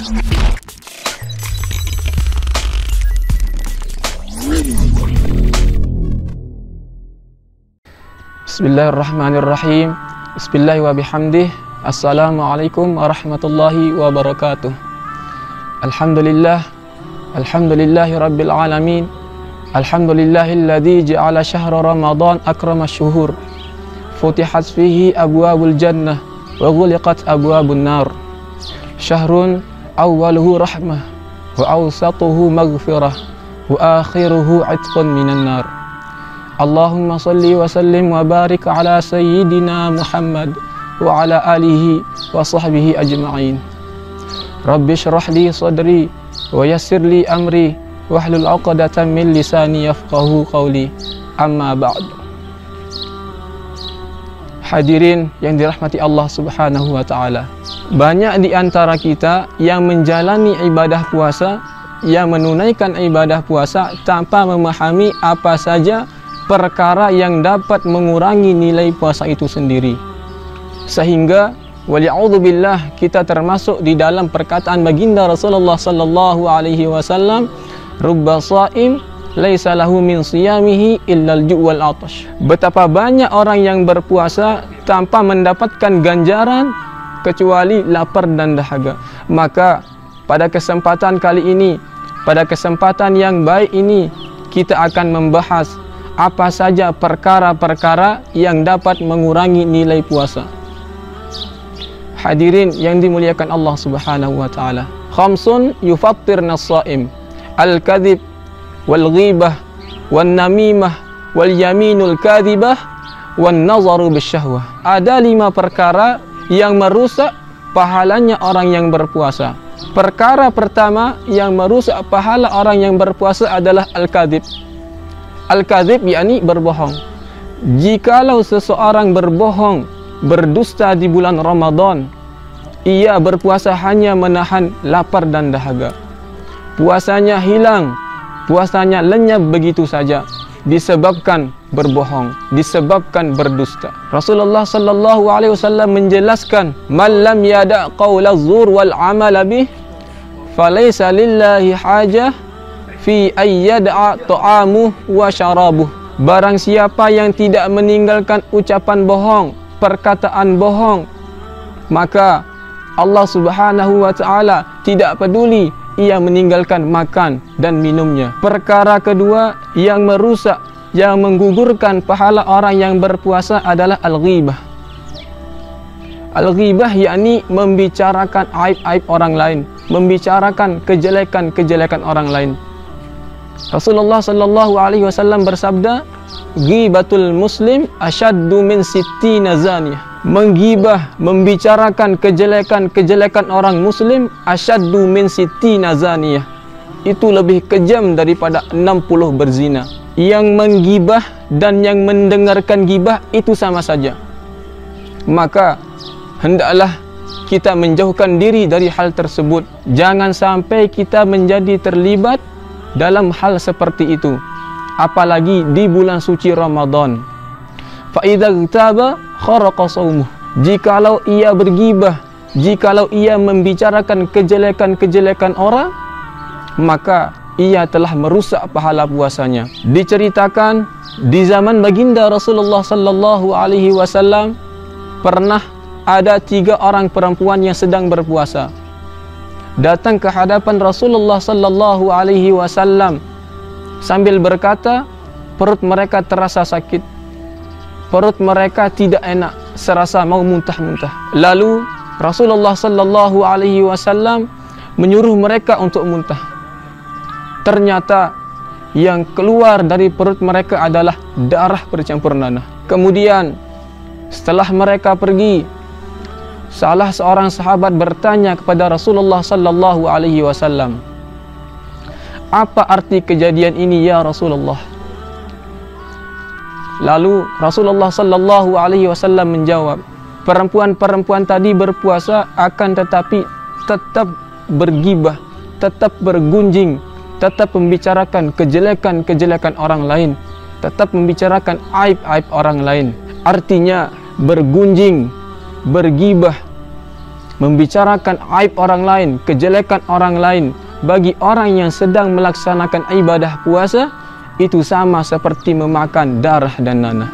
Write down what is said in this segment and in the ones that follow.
Bismillahirrahmanirrahim. Bismillahi wa bihamdih. Assalamualaikum warahmatullahi wabarakatuh. Alhamdulillah. Alhamdulillahi rabbil alamin. Alhamdulillahilladzi ja'ala syahra Ramadan akrama syuhur. Futihat fihi abwabul jannah wa ghuliqat abwabun nar. Syahrun awwaluhu rahmah wa awsatuhu maghfirah wa akhiruhu 'itqun minan nar. Allahumma salli wa sallim wa barik ala sayyidina Muhammad wa ala alihi wa sahbihi ajma'in. Rabbi shrah li sadri wa yassir li amri wahlul 'uqdatam min lisani yafqahu qawli. Amma ba'd. Hadirin yang dirahmati Allah Subhanahu wa taala. Banyak di antara kita yang menjalani ibadah puasa, yang menunaikan ibadah puasa tanpa memahami apa saja perkara yang dapat mengurangi nilai puasa itu sendiri. Sehingga wali'udzubillah kita termasuk di dalam perkataan baginda Rasulullah sallallahu alaihi wasallam, rubba shaim laisa lahu min siyamihi illal ju' wal 'atash. Betapa banyak orang yang berpuasa tanpa mendapatkan ganjaran kecuali lapar dan dahaga. Maka pada kesempatan kali ini, pada kesempatan yang baik ini, kita akan membahas apa saja perkara-perkara yang dapat mengurangi nilai puasa. Hadirin yang dimuliakan Allah Subhanahu wa taala. Khamsun yufattirna as-shaim. Al-kadhib wal ghibah wan namimah wal yaminul kadhibah wan nazaru bisyahwah. Ada 5 perkara yang merusak pahalanya orang yang berpuasa. Perkara pertama yang merusak pahala orang yang berpuasa adalah al-kadhib. Al-kadhib yakni berbohong. Jikalau seseorang berbohong, berdusta di bulan Ramadan, ia berpuasa hanya menahan lapar dan dahaga. Puasanya hilang, puasanya lenyap begitu saja disebabkan berbohong, disebabkan berdusta. Rasulullah sallallahu alaihi wasallam menjelaskan, "Man lam yada' qaula zur wal 'amala bih, falaysa lillahi hajah fi ayyad'a ta'amuh wa syarabuh." Barang siapa yang tidak meninggalkan ucapan bohong, perkataan bohong, maka Allah Subhanahu wa taala tidak peduli ia meninggalkan makan dan minumnya. Perkara kedua yang merusak, yang menggugurkan pahala orang yang berpuasa adalah al-ghibah. Al-ghibah yakni membicarakan aib-aib orang lain, membicarakan kejelekan-kejelekan orang lain. Rasulullah sallallahu alaihi wasallam bersabda, "Ghibatul muslim asyaddu min sittina zaniyah." Menggibah, membicarakan kejelekan-kejelekan orang muslim, asyaddu min sittina zaniyah. Itu lebih kejam daripada 60 berzina. Yang menggibah dan yang mendengarkan gibah itu sama saja. Maka hendaklah kita menjauhkan diri dari hal tersebut. Jangan sampai kita menjadi terlibat dalam hal seperti itu, apalagi di bulan suci Ramadan. Fa idza ghitaba kharaqa shaumuh. Jikalau ia bergibah, jikalau ia membicarakan kejelekan-kejelekan orang, maka ia telah merusak pahala puasanya. Diceritakan di zaman baginda Rasulullah sallallahu alaihi wasallam pernah ada 3 orang perempuan yang sedang berpuasa. Datang ke hadapan Rasulullah sallallahu alaihi wasallam sambil berkata, perut mereka terasa sakit, perut mereka tidak enak, serasa mau muntah-muntah. Lalu Rasulullah sallallahu alaihi wasallam menyuruh mereka untuk muntah. Ternyata yang keluar dari perut mereka adalah darah bercampur nanah. Kemudian setelah mereka pergi, salah seorang sahabat bertanya kepada Rasulullah sallallahu alaihi wasallam, "Apa arti kejadian ini ya Rasulullah?" Lalu Rasulullah sallallahu alaihi wasallam menjawab, perempuan-perempuan tadi berpuasa akan tetapi tetap bergibah, tetap bergunjing, tetap membicarakan kejelekan-kejelekan orang lain, tetap membicarakan aib-aib orang lain. Artinya bergunjing, bergibah, membicarakan aib orang lain, kejelekan orang lain bagi orang yang sedang melaksanakan ibadah puasa, itu sama seperti memakan darah dan nanah.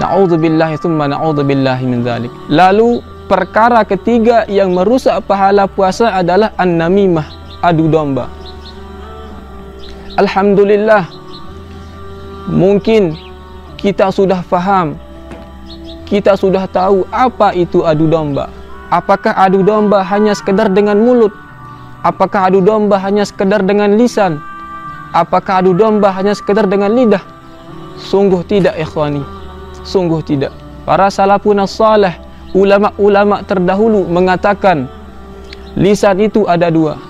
Na'udzubillahi tsumma na'udzubillahi min dzalik. Lalu perkara ketiga yang merusak pahala puasa adalah an-namimah, adu domba. Alhamdulillah, mungkin kita sudah faham, kita sudah tahu apa itu adu domba. Apakah adu domba hanya sekedar dengan mulut? Apakah adu domba hanya sekedar dengan lisan? Apakah adu domba hanya sekedar dengan lidah? Sungguh tidak, ikhwani. Sungguh tidak. Para salafun as-salih, ulama-ulama terdahulu mengatakan lisan itu ada dua.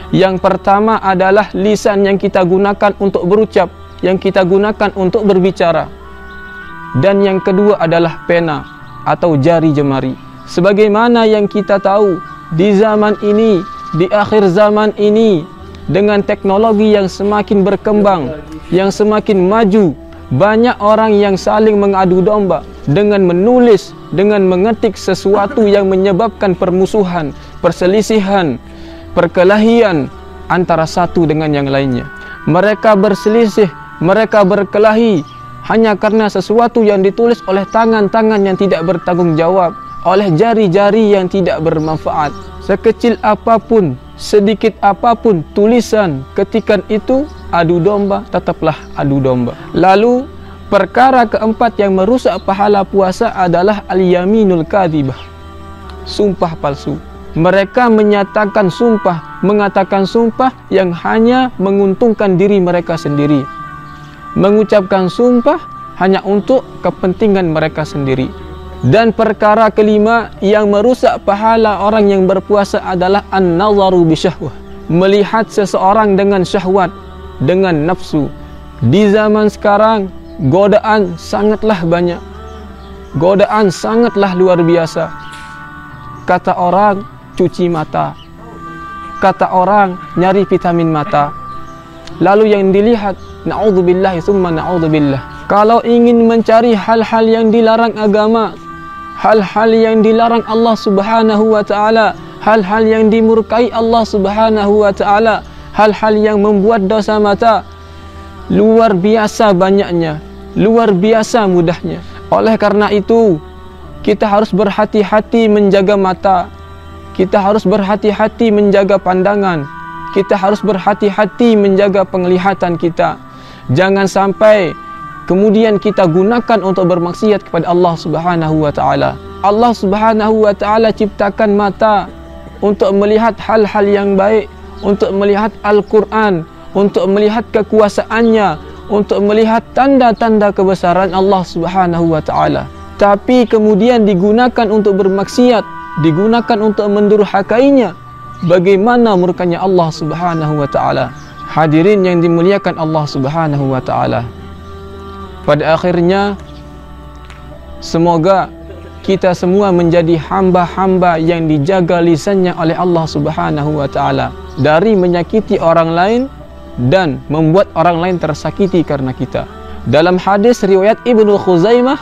Yang pertama adalah lisan yang kita gunakan untuk berucap, yang kita gunakan untuk berbicara. Dan yang kedua adalah pena atau jari jemari. Sebagaimana yang kita tahu, di zaman ini, di akhir zaman ini, dengan teknologi yang semakin berkembang, yang semakin maju, banyak orang yang saling mengadu domba dengan menulis, dengan mengetik sesuatu yang menyebabkan permusuhan, perselisihan, perkelahian antara satu dengan yang lainnya. Mereka berselisih, mereka berkelahi hanya karena sesuatu yang ditulis oleh tangan-tangan yang tidak bertanggung jawab, oleh jari-jari yang tidak bermanfaat. Sekecil apapun, sedikit apapun tulisan ketikan itu, adu domba tetaplah adu domba. Lalu perkara keempat yang merusak pahala puasa adalah al-yaminul kadzibah, sumpah palsu. Mereka menyatakan sumpah, mengatakan sumpah yang hanya menguntungkan diri mereka sendiri, mengucapkan sumpah hanya untuk kepentingan mereka sendiri. Dan perkara kelima yang merusak pahala orang yang berpuasa adalah an-nazaru bisyahwah, melihat seseorang dengan syahwat, dengan nafsu. Di zaman sekarang godaan sangatlah banyak, godaan sangatlah luar biasa. Kata orang cuci mata, kata orang nyari vitamin mata. Lalu yang dilihat, na'udzubillahi tsumma na'udzubillah, kalau ingin mencari hal-hal yang dilarang agama, hal-hal yang dilarang Allah Subhanahu wa ta'ala, hal-hal yang dimurkai Allah Subhanahu wa ta'ala, hal-hal yang membuat dosa mata, luar biasa banyaknya, luar biasa mudahnya. Oleh karena itu, kita harus berhati-hati menjaga mata, kita harus berhati-hati menjaga pandangan, kita harus berhati-hati menjaga penglihatan kita. Jangan sampai kemudian kita gunakan untuk bermaksiat kepada Allah Subhanahu wa ta'ala. Allah Subhanahu wa ta'ala ciptakan mata untuk melihat hal-hal yang baik, untuk melihat Al-Quran, untuk melihat kekuasaannya, untuk melihat tanda-tanda kebesaran Allah Subhanahu wa ta'ala. Tapi kemudian digunakan untuk bermaksiat, digunakan untuk mendurhakainya. Bagaimana murkanya Allah Subhanahu wa ta'ala? Hadirin yang dimuliakan Allah Subhanahu wa ta'ala, pada akhirnya semoga kita semua menjadi hamba-hamba yang dijaga lisannya oleh Allah Subhanahu wa ta'ala dari menyakiti orang lain dan membuat orang lain tersakiti karena kita. Dalam hadis riwayat Ibnu Khuzaimah,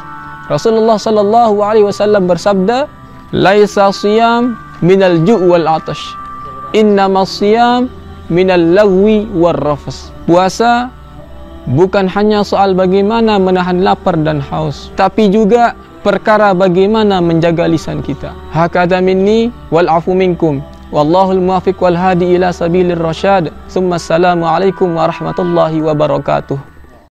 Rasulullah sallallahu alaihi wasallam bersabda, "Laisa shiyam minal ju' wal 'atash, innamas shiyam minal lagwi war rafas." Puasa bukan hanya soal bagaimana menahan lapar dan haus, tapi juga perkara bagaimana menjaga lisan kita. Hakadha minni wal afu minkum. Wallahul muwaffiq wal hadi ila sabilir rasyad. Assalamu alaikum warahmatullahi wabarakatuh.